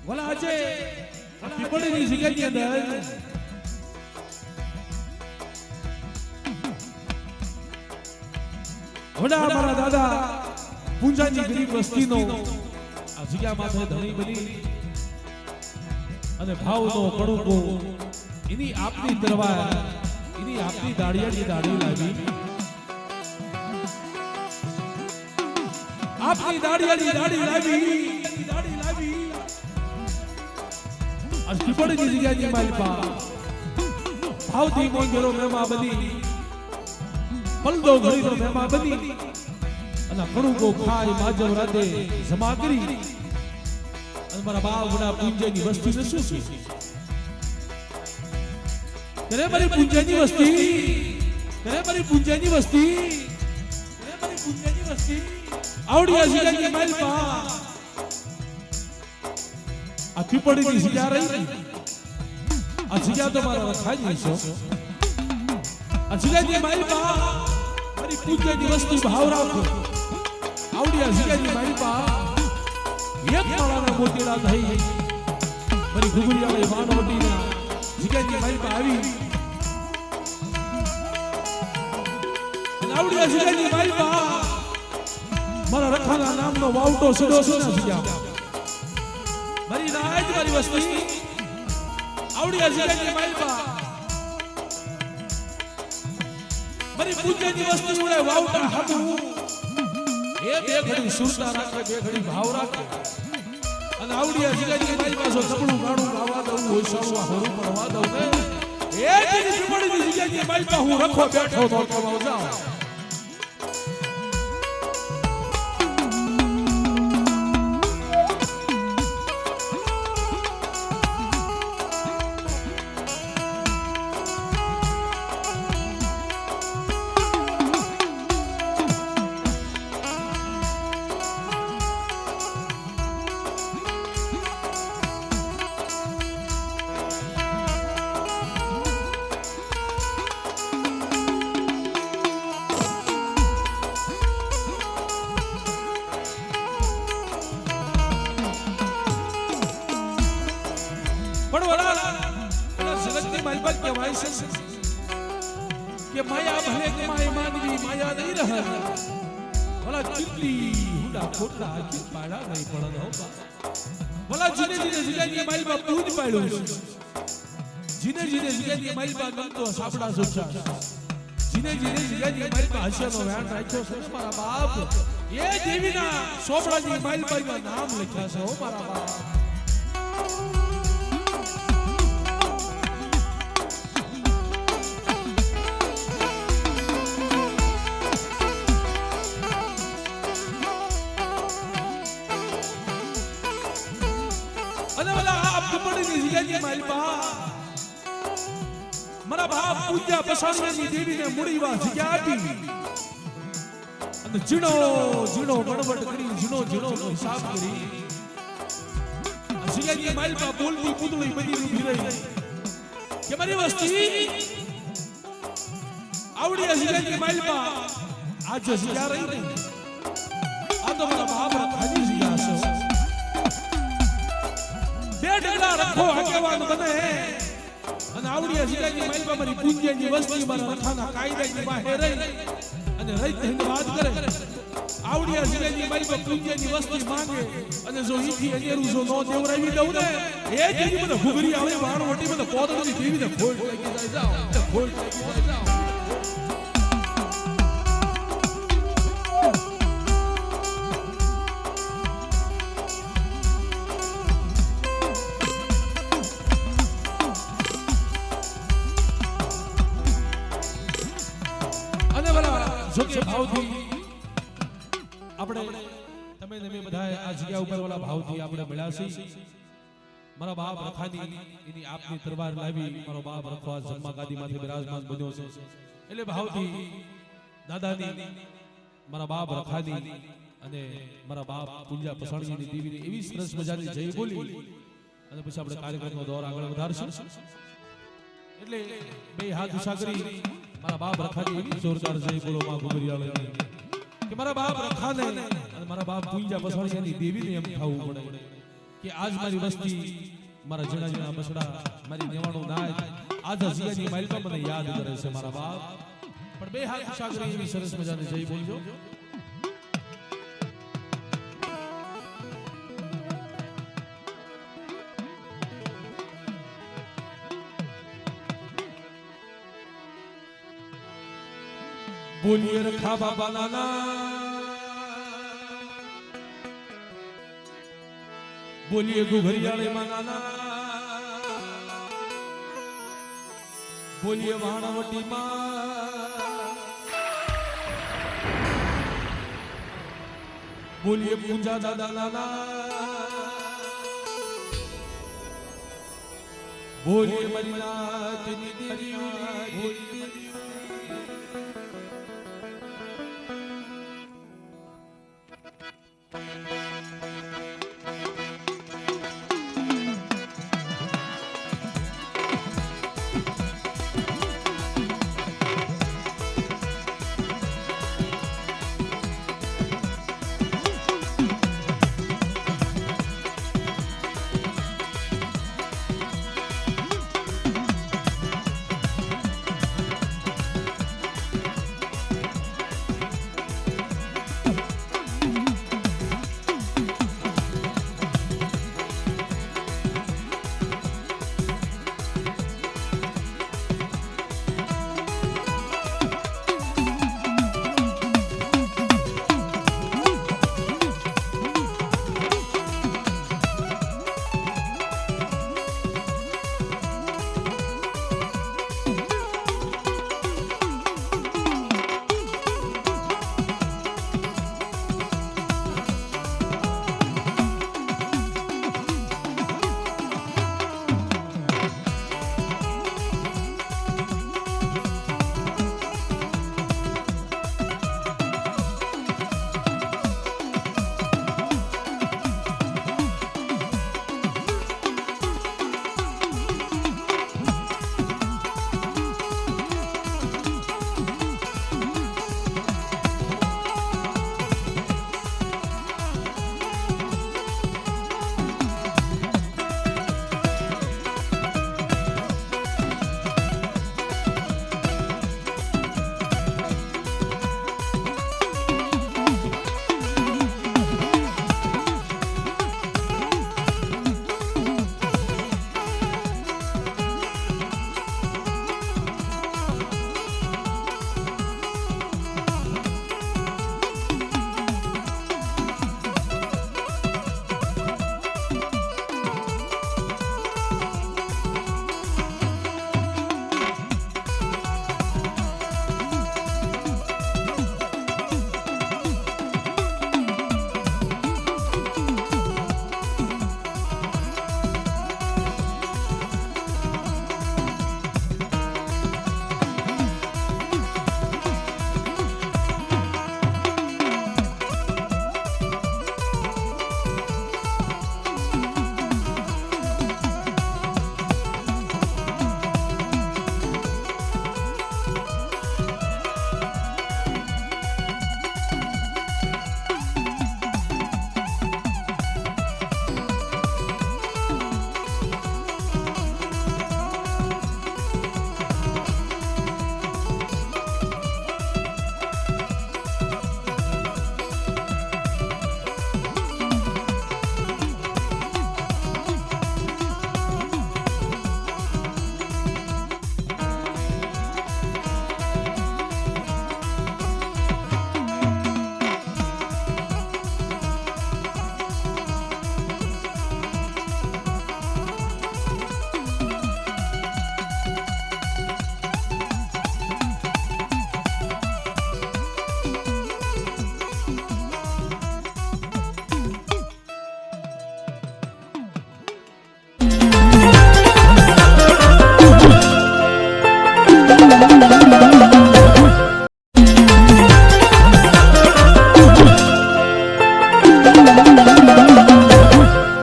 બોલા આજે પીપળીની જગ્યાની અંદર વડા મારા દાદા પૂંજાની ગરીબ વસ્તીનો આ જગ્યા માથે ધણી બની અને ભાવનો કડુકો એની આપની તરવાર એની આપની દાડિયાની દાડી લાવી આપની દાડિયાની દાડી લાવી आज पीपळीनी जग्यानी मालपा भावथी मोंगेरो मेमा बनी पलदो घड़ीनो मेमा बनी અને કડુકો ખાઈ માજવ રાતે જમા કરી અને મારા બાવડા પૂંજેની વસ્તીને શું છે કરે મારી પૂંજેની વસ્તી કરે મારી પૂંજેની વસ્તી કરે મારી પૂંજેની વસ્તી આવડિયા જગ્યાની માલપા આ પીપળીની જગ્યા રહી આ જગ્યા તો મારા રખાઈ છો આ જગ્યાની માલપા મારી પૂજ્યની વસ્તુ ભાવ રાખો આવડિયા જગ્યાની માલપા એક માળાના મોતીડા થઈ મારી ઘુઘરીયાળી વાનવટીના જગ્યાની માલપા આવી આવડિયા જગ્યાની માલપા મારા રખાના નામનો વાવટો સીધો સીધો જગ્યા મારી રાજ મારી વસ્તી આવડિયા જગ્યાની માલપા મારી પૂજ્યની વસ્તી ઉડે વાવટા હાથું એ બે ઘડી સુરતા રાખે બે ઘડી ભાવ રાખે અને આવડિયા જગ્યાની માલપા જો સપનું ગાડું ગાવા દઉં હોય સવા હોરું પડવા દઉં ને એ જેની પીપળીની જગ્યાની માલપા હું રખો બેઠો તો કમાવ જાઉં કે માયા ભલે કમાય માનવી માયા નહીં રહે ભલા ચિત્તી હુડા ખોટા આખી પાડા નહીં પડે હો ભલા જીને જીને જગ્યાની માલમાં પૂજ પાડ્યું જીને જીને જગ્યાની માલમાં ગમતો સાપડા સુરસા જીને જીને જગ્યાની માલમાં હસ્યાનો વ્યાણ રાખ્યો છે મારા બાપ એ દેવીના સોપડાની માલમાં નામ લખ્યા છે હો મારા બાપ મારા બાપ પૂજ્યા પસાણિયાની દેવીને મુડીવા જગ્યા આપી અને જીણો જીણો ગણવટ કરી જીણો જીણો હિસાબ કરી જગ્યાની માલપા બોલતી પૂતળી બની ઊભી રહી કે મારી વસ્તી આવડિયા જગ્યાની માલપા આજ જગ્યા રહી આ તો મારા બાપ ખાલી જગ્યા છે બે ડગલા રખો આગેવાન બને અને આવડિયા જગ્યાની માલપા મારી પૂજ્યની વસ્તી મારા રખાના કાયદાની બહાર રહી અને રહી ધન્યવાદ કરે આવડિયા જગ્યાની માલપા પૂજ્યની વસ્તી માંગે અને જો ઈથી અનેરું જો નો દેવરાવી દઉં ને એ જેની મને ઘુઘરી આવે વાણવટી મને પોદળની દેવીને ખોટ લાગી જાય જાવ ખોટ લાગી જાય જાવ જોકે ભાવથી આપણે તમે ને બધા આ જગ્યા ઉપર વાળા ભાવથી આપણે મળ્યા છે મારા બાપ રખાની એની આપની તરવાર લાવી મારો બાપ રખવા જન્મા ગાદીમાંથી બિરાજમાન બન્યો છે એટલે ભાવથી દાદાની મારા બાપ રખાની અને મારા બાપ પૂંજા પસાણીની દેવીની એવી સરસ મજાની જય બોલી અને પછી આપણે કાર્યક્રમનો દોર આગળ વધારશું એટલે બે હાથ ઉછા કરી મારા બાપ રખાની એવી જોરદાર જય બોલો માં ઘુઘરીયાળી કે મારા બાપ રખાને અને મારા બાપ પૂંજા પસાણીની દેવીને એમ ખાવું પડે કે આજ મારી વસ્તી મારા જણા જણા બસડા મારી નેવાણું નાય આજ હસિયાની માઇલમાં મને યાદ કરે છે મારા બાપ પણ બે હાથ ઊંચા કરી એવી સરસ મજાની જય બોલજો બોલીએ રખા બાબા નાના બોલીએ ગુઘરિયાળે માં નાના બોલીએ વાણાવટી માં બોલીએ પૂંજા દાદા નાના બોલીએ મરીનાથની દેવી